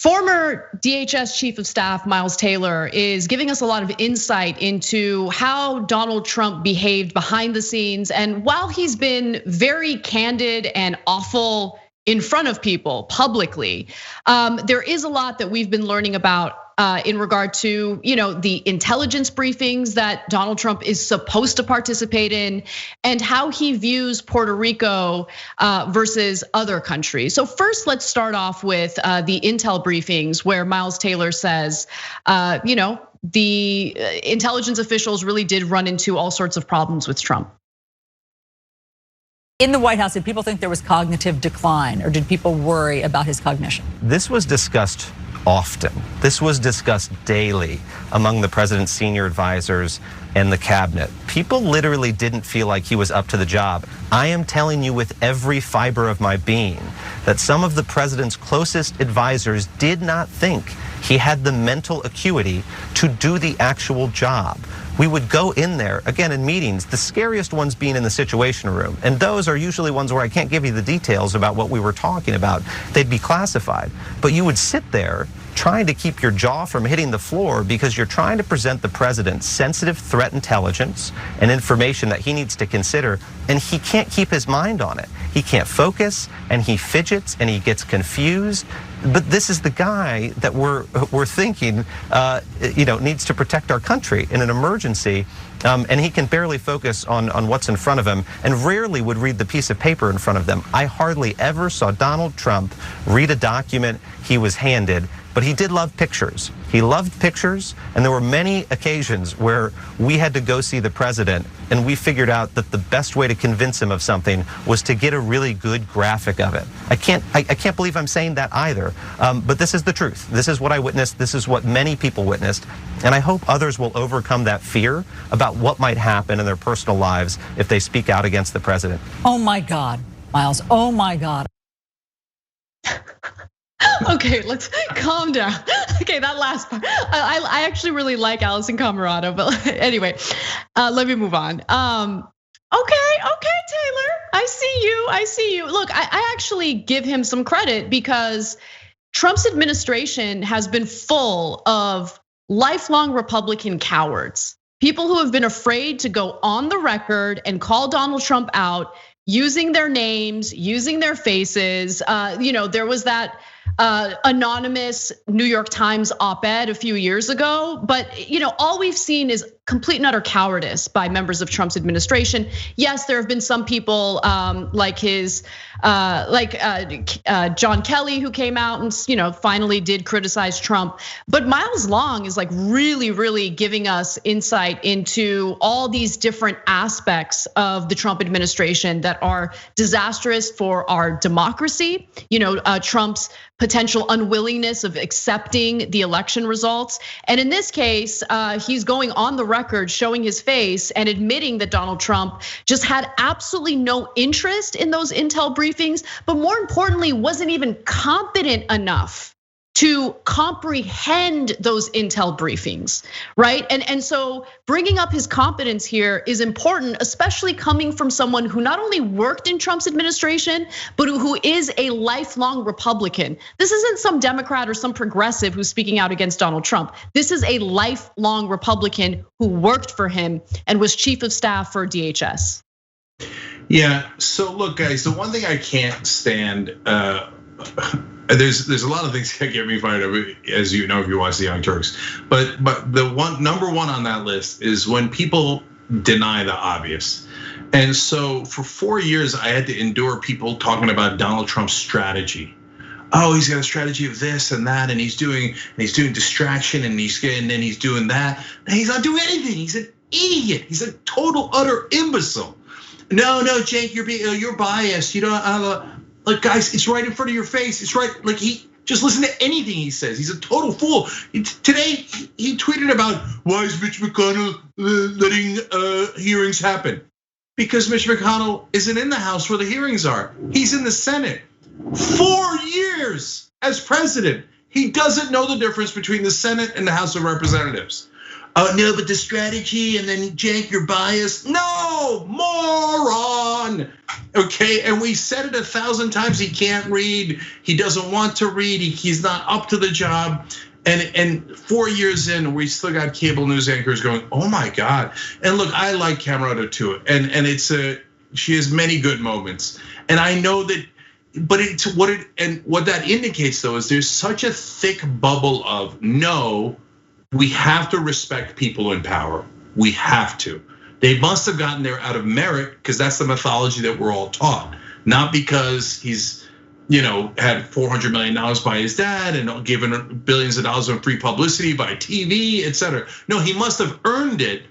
Former DHS Chief of Staff Miles Taylor is giving us a lot of insight into how Donald Trump behaved behind the scenes. And while he's been very candid and awful in front of people publicly, there is a lot that we've been learning about in regard to, the intelligence briefings that Donald Trump is supposed to participate in, and how he views Puerto Rico versus other countries. So first, let's start off with the intel briefings where Miles Taylor says, the intelligence officials really did run into all sorts of problems with Trump. In the White House, did people think there was cognitive decline, or did people worry about his cognition? This was discussed often. This was discussed daily among the president's senior advisors and the cabinet. People literally didn't feel like he was up to the job. I am telling you with every fiber of my being that some of the president's closest advisors did not think he had the mental acuity to do the actual job. We would go in there, again, in meetings, the scariest ones being in the Situation Room. And those are usually ones where I can't give you the details about what we were talking about. They'd be classified. But you would sit there trying to keep your jaw from hitting the floor because you're trying to present the president sensitive threat intelligence and information that he needs to consider, and he can't keep his mind on it. He can't focus, and he fidgets, and he gets confused. But this is the guy that we're thinking, needs to protect our country in an emergency, and he can barely focus on what's in front of him, and rarely would read the piece of paper in front of them. I hardly ever saw Donald Trump read a document he was handed, but he did love pictures. He loved pictures, and there were many occasions where we had to go see the president, and we figured out that the best way to convince him of something was to get a really good graphic of it. I can't believe I'm saying that either, but this is the truth. This is what I witnessed. This is what many people witnessed, and I hope others will overcome that fear about what might happen in their personal lives if they speak out against the president. Oh my God, Miles, oh my God. Okay, let's calm down. Okay, that last part. I actually really like Allison Camerado, but anyway, let me move on. Okay, Taylor, I see you. Look, I actually give him some credit because Trump's administration has been full of lifelong Republican cowards. People who have been afraid to go on the record and call Donald Trump out using their names, using their faces. There was that anonymous New York Times op-ed a few years ago, but all we've seen is complete and utter cowardice by members of Trump's administration. Yes, there have been some people like John Kelly who came out and finally did criticize Trump. But Miles Long is like really giving us insight into all these different aspects of the Trump administration that are disastrous for our democracy. Trump's potential unwillingness of accepting the election results. And in this case, he's going on the record showing his face and admitting that Donald Trump just had absolutely no interest in those intel briefings, but more importantly, wasn't even competent enough to comprehend those intel briefings, right? And so bringing up his competence here is important, especially coming from someone who not only worked in Trump's administration, but who is a lifelong Republican. This isn't some Democrat or some progressive who's speaking out against Donald Trump. This is a lifelong Republican who worked for him and was chief of staff for DHS. Yeah, so look, guys, the one thing I can't stand, there's a lot of things that get me fired up, as you know, if you watch the Young Turks. But the number one on that list is when people deny the obvious. And so for 4 years, I had to endure people talking about Donald Trump's strategy. Oh, he's got a strategy of this and that, and he's doing distraction, and he's doing that. And he's not doing anything. He's an idiot. He's a total utter imbecile. No, Cenk, you're biased. You don't. Like, guys, it's right in front of your face. It's right. Like, just listen to anything he says. He's a total fool. Today he tweeted about why is Mitch McConnell letting hearings happen? Because Mitch McConnell isn't in the House where the hearings are. He's in the Senate. 4 years as president, he doesn't know the difference between the Senate and the House of Representatives. No, but the strategy, and then Cenk, you're biased. No, moron. Okay, and we said it 1,000 times. He can't read. He doesn't want to read. He's not up to the job. And 4 years in, we still got cable news anchors going, oh my God. And look, I like Camerata too, and she has many good moments. And I know that, but what that indicates though is there's such a thick bubble of no, we have to respect people in power. We have to. They must have gotten there out of merit because that's the mythology that we're all taught, not because he's, had $400 million by his dad and given billions of dollars of free publicity by TV, et cetera. No, he must have earned it.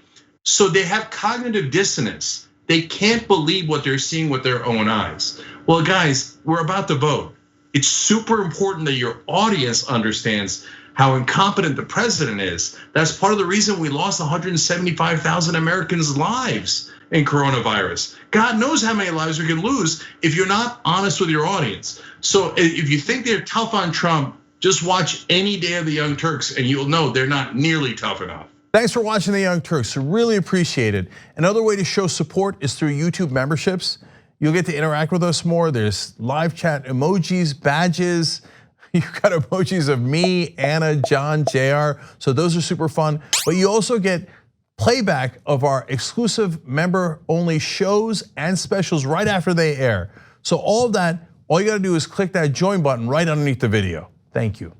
So they have cognitive dissonance. They can't believe what they're seeing with their own eyes. Well, guys, we're about to vote. It's super important that your audience understands how incompetent the president is. That's part of the reason we lost 175,000 Americans' lives in coronavirus. God knows how many lives we can lose if you're not honest with your audience. So if you think they're tough on Trump, just watch any day of the Young Turks and you'll know they're not nearly tough enough. Thanks for watching the Young Turks, really appreciate it. Another way to show support is through YouTube memberships. You'll get to interact with us more. There's live chat emojis, badges. You've got emojis of me, Anna, John, JR. So those are super fun. But you also get playback of our exclusive member-only shows and specials right after they air. So all of that, all you gotta do is click that join button right underneath the video. Thank you.